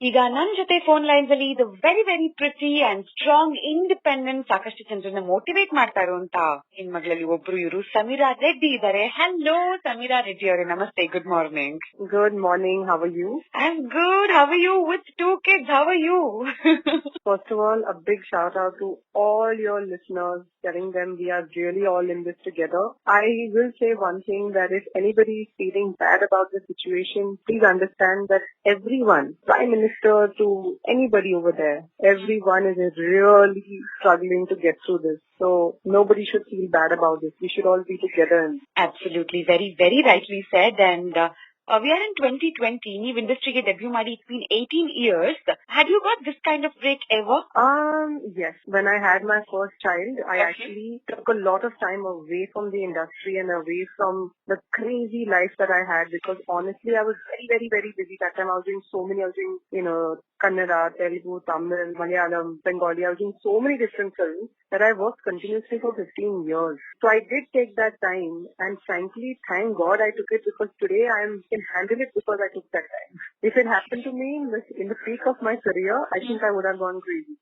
ಈಗ ನನ್ನ ಜೊತೆ ಫೋನ್ ಲೈನ್ಸ್ ಅಲ್ಲಿ the very very pretty and strong independent ಸಾಕಷ್ಟು ಜನರನ್ನ ಮೋಟಿವೇಟ್ ಮಾಡ್ತಾ ಇರುವಂತ ಹೆಣ್ಮಗಳಲ್ಲಿ ಒಬ್ರು ಇವರು ಸಮೀರಾ ರೆಡ್ಡಿ ಇದ್ದಾರೆ. ಹಲೋ ಸಮೀರಾ ರೆಡ್ಡಿ ಅವರೇ, ನಮಸ್ತೆ. Good morning. Good morning. How are you? I'm good. How are you? With 2 kids, how are you? First of all, a big shout out to all your listeners, telling them we are really all in this together. I will say one thing, that if anybody is feeling bad about the situation, please understand that everyone, Prime Minister to anybody over there, everyone is really struggling to get through this. So nobody should feel bad about this. We should all be together. Absolutely. Very, very rightly said. And we are in 2020. New industry ke debut mari. It's been 18 years. Had you got this kind of break ever? Yes. When I had my first child, I actually took a lot of time away from the industry and away from the crazy life that I had, because honestly, I was very, very, very busy that time. I was doing so many. I was doing, Kannada, Telugu, Tamil, Malayalam, Bengali. I was doing so many different films that I worked continuously for 15 years. So I did take that time, and frankly, thank God I took it, because today I can handle it because I took that time. If it happened to me in the peak of my career, I think I would have gone crazy.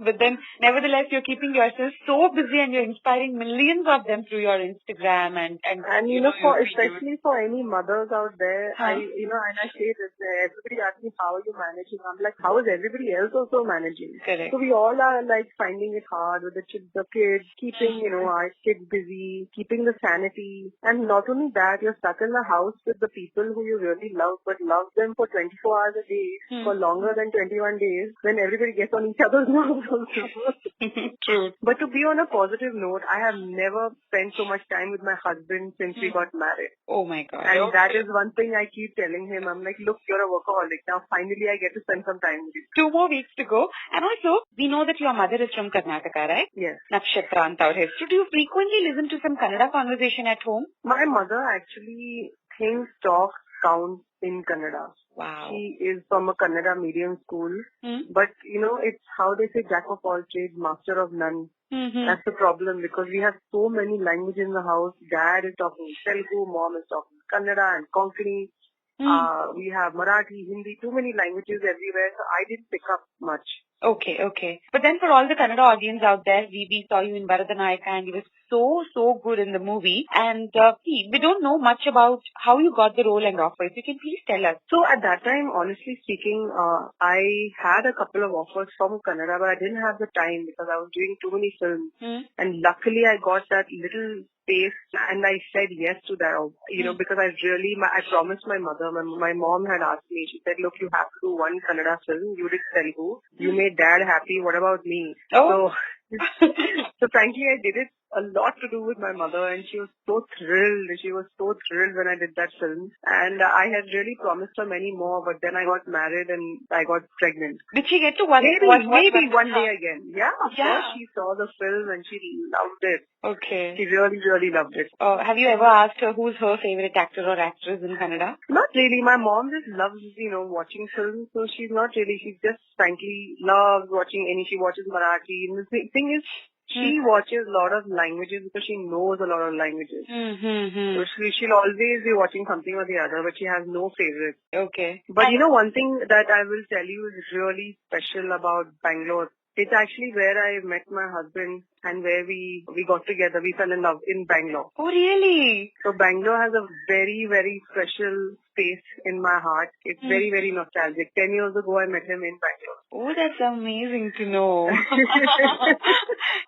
But then, nevertheless, you're keeping yourself so busy and you're inspiring millions of them through your Instagram and especially for any mothers out there, and I say this, everybody asks me, how are you managing? I'm like, how is everybody else also managing? Correct. So we all are like finding it hard with the kids, keeping, our kids busy, keeping the sanity. And not only that, you're stuck in the house with the people who you really love, but love them for 24 hours a day, for longer than 21 days, when everybody gets on each other's nerves also. True. But to be on a positive note, I have never spent so much time with my husband since we got married. Oh my God. And that is one thing I keep telling him. I'm like, look, you're a workaholic. Now finally I get to spend some time with you. 2 more weeks to go. And also, we know that your mother is from Karnataka, right? Yes. Nakshatra anta aur hestu. Do you frequently listen to some Kannada conversation at home? My mother actually thinks talks counts in Kannada. Wow. She is from a Kannada medium school. But, it's how they say, jack of all trades, master of none. That's the problem, because we have so many languages in the house. Dad is talking Telugu, mom is talking Kannada and Konkani. We have Marathi, Hindi, too many languages everywhere, so I didn't pick up much. Okay. But then for all the Kannada audience out there, we saw you in Bharatanaika and you were so good in the movie. And we don't know much about how you got the role and offer. If you can please tell us. So at that time, honestly speaking, I had a couple of offers from Kannada, but I didn't have the time because I was doing too many films. And luckily I got that little space and I said yes to that, because I promised my mother. My mom had asked me, she said, look, you have to do one Kannada film. You did Telugu. You made dad happy. What about me? Oh. So frankly, I did it a lot to do with my mother, and she was so thrilled. She was so thrilled when I did that film. And I had really promised her many more, but then I got married and I got pregnant. Did she get to one? Maybe one day again. Yeah, of course. She saw the film and she loved it. Okay. She really, really loved it. Have you ever asked her who's her favorite actor or actress in Kannada? Not really. My mom just loves, watching films. So she's not really. She just frankly loves watching she watches Marathi. And the thing is, she watches a lot of languages because she knows a lot of languages. So she'll always be watching something or the other, but she has no favorite. Okay. But one thing that I will tell you is really special about Bangalore. It's actually where I met my husband and where we got together. We fell in love in Bangalore. Oh, really? So Bangalore has a very, very special space in my heart. It's very, very nostalgic. 10 years ago, I met him in Bangalore. Oh, that's amazing to know.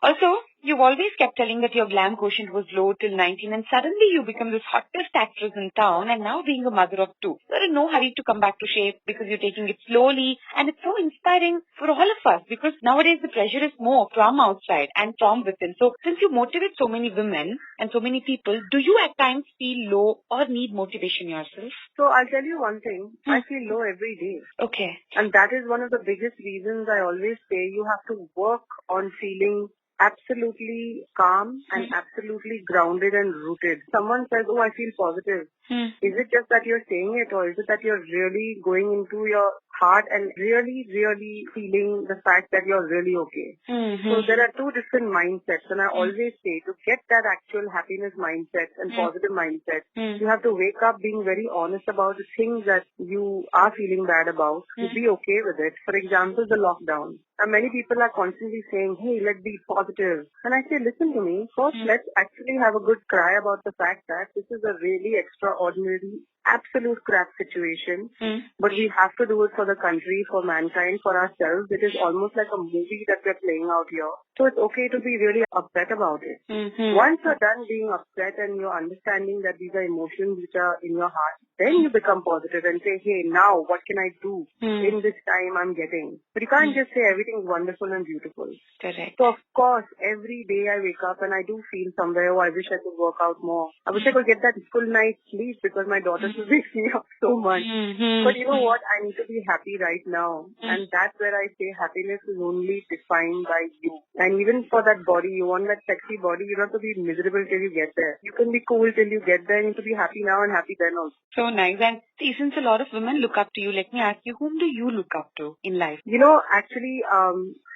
Also, you've always kept telling that your glam quotient was low till 19 and suddenly you become this hottest actress in town and now being a mother of 2. You're in no hurry to come back to shape because you're taking it slowly, and it's so inspiring for all of us because nowadays the pressure is more from outside and from within. So since you motivate so many women and so many people, do you at times feel low or need motivation yourself? So I'll tell you one thing. I feel low every day. Okay. And that is one of the biggest reasons I always say you have to work on feeling absolutely calm and absolutely grounded and rooted. Someone says, oh, I feel positive. Is it just that you're saying it, or is it that you're really going into your heart and really, really feeling the fact that you're really okay? So there are two different mindsets, and I always say to get that actual happiness mindset and positive mindset, you have to wake up being very honest about the things that you are feeling bad about, to be okay with it. For example, the lockdown. And many people are constantly saying, hey, let's be positive. And I say, listen to me. First, let's actually have a good cry about the fact that this is a really extraordinary, absolute crap situation. But we have to do it for the country, for mankind, for ourselves. It is almost like a movie that we're playing out here. So it's okay to be really upset about it. Once you're done being upset and you're understanding that these are emotions which are in your heart, then you become positive and say, hey, now what can I do in this time I'm getting? But you can't just say everything's wonderful and beautiful. Correct. So of course, every day I wake up and I do feel somewhere, oh, I wish I could work out more. I wish I could get that full night's sleep because my daughter wakes me up so much. But you know what? I need to be happy right now. And that's where I say happiness is only defined by you. And even for that body, you want that sexy body, you don't have to be miserable till you get there. You can be cool till you get there and you have to be happy now and happy then also. So nice. And see, since a lot of women look up to you, let me ask you, whom do you look up to in life? You know, actually,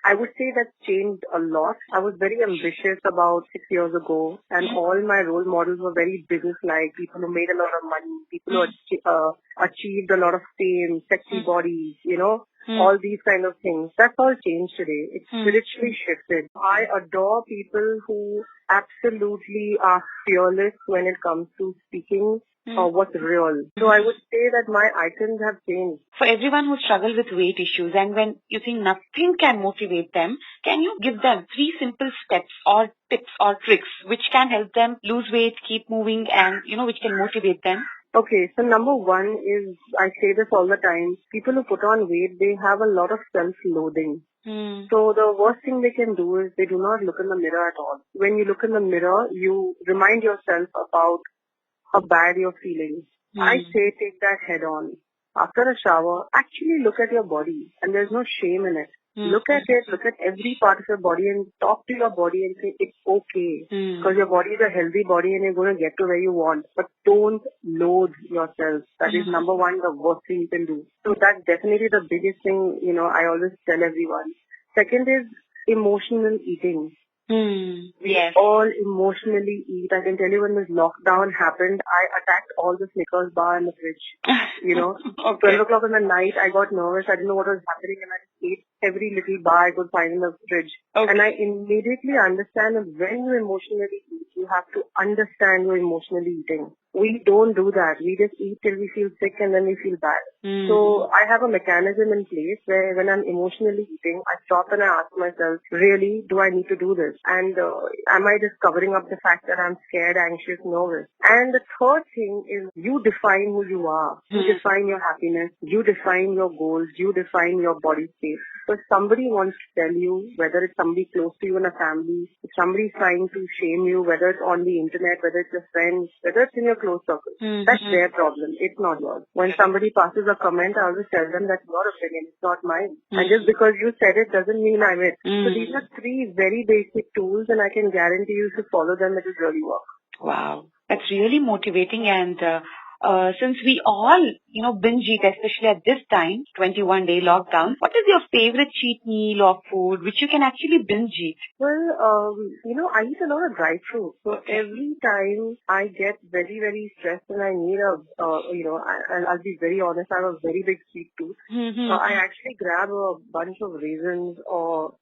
I would say that's changed a lot. I was very ambitious about 6 years ago, and all my role models were very business-like, people who made a lot of money, people who achieved a lot of fame, sexy bodies, you know, all these kind of things. That's all changed today. It's spiritually shifted. I adore people who absolutely are fearless when it comes to speaking what's real. So I would say that my icons have changed. For everyone who struggles with weight issues and when you think nothing can motivate them, can you give them 3 simple steps or tips or tricks which can help them lose weight, keep moving, and which can motivate them? Okay, so number one is, I say this all the time, people who put on weight, they have a lot of self-loathing. So the worst thing they can do is they do not look in the mirror at all. When you look in the mirror, you remind yourself about how bad you're feeling. I say take that head on. After a shower, actually look at your body, and there's no shame in it. Look at it, look at every part of your body and talk to your body and say it's okay. Because your body is a healthy body and you're going to get to where you want. But don't loathe yourself. That is number one, the worst thing you can do. So that's definitely the biggest thing, I always tell everyone. Second is emotional eating. We all emotionally eat. I can tell you when this lockdown happened, I attacked all the Snickers bar in the fridge. 12 o'clock in the night, I got nervous. I didn't know what was happening and I just ate every little bar I could find in the fridge. And I immediately understand that when you emotionally eat, you have to understand you're emotionally eating. We don't do that. We just eat till we feel sick and then we feel bad. So I have a mechanism in place where when I'm emotionally eating, I stop and I ask myself, really, do I need to do this? And am I just covering up the fact that I'm scared, anxious, nervous? And the third thing is you define who you are. You define your happiness. You define your goals. You define your body space. So if somebody wants to tell you, whether it's somebody close to you in a family, if somebody's trying to shame you, whether it's on the internet, whether it's your friends, whether it's in your close circle, that's their problem. It's not yours. When somebody passes a comment, I always tell them that's your opinion. It's not mine. And just because you said it doesn't mean I'm it. So these are 3 very basic tools and I can guarantee you if you follow them, it will really work. Wow. That's really motivating. And since we all, binge eat, especially at this time, 21-day lockdown, what is your favorite cheat meal or food which you can actually binge eat? Well, I eat a lot of dry fruit. So every time I get very, very stressed and I need I'll be very honest, I have a very big sweet tooth. I actually grab a bunch of raisins or,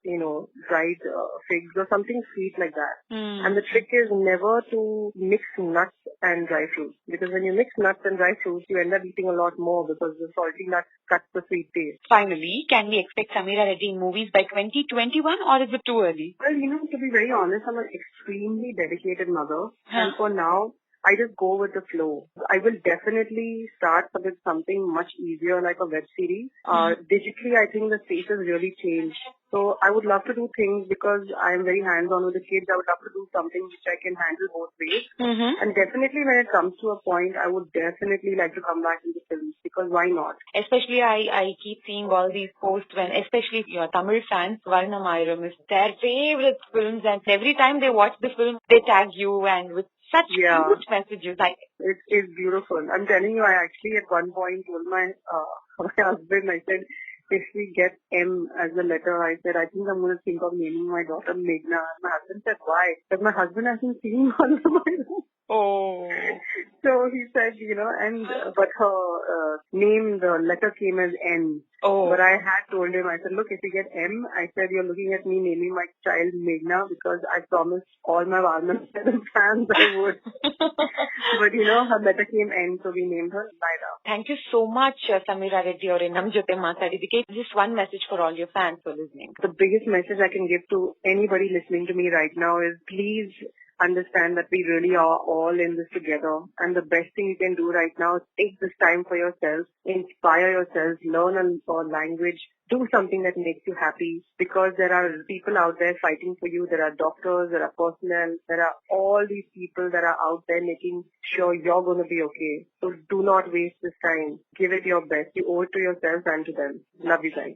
dried figs or something sweet like that. And the trick is never to mix nuts and dry fruits. Because when you mix nuts and dry fruits, you end up eating a lot more because the salty nuts cut the sweet taste. Finally, can we expect Sameera Reddy in movies by 2021 or is it too early? Well, to be very honest, I'm an extremely dedicated mother. And for now, I just go with the flow. I will definitely start with something much easier like a web series. Digitally, I think the space has really changed. So I would love to do things because I am very hands-on with the kids. I would love to do something which I can handle both ways. And definitely when it comes to a point, I would definitely like to come back into films because why not? Especially I keep seeing all these posts when, especially your Tamil fans, Varnamayiram is their favorite films and every time they watch the film, they tag you and with Such cute messages. It's beautiful. I'm telling you, I actually at one point told my husband, I said, if we get M as a letter, I said, I think I'm going to think of naming my daughter Meghna. And my husband said, why? But my husband hasn't seen one of my Oh. So he said, but her name, the letter came as N. Oh. But I had told him, I said, look, if you get M, I said, you're looking at me naming my child Meghna because I promised all my Varna fans I would. But her letter came N, so we named her Naira. Thank you so much, Sameera Reddy or Nam Jote Matadi. Just one message for all your fans who are listening. The biggest message I can give to anybody listening to me right now is please understand that we really are all in this together. And the best thing you can do right now is take this time for yourself, inspire yourself, learn a language, do something that makes you happy because there are people out there fighting for you. There are doctors, there are personnel, there are all these people that are out there making sure you're going to be okay. So do not waste this time. Give it your best. You owe it to yourself and to them. Love you guys.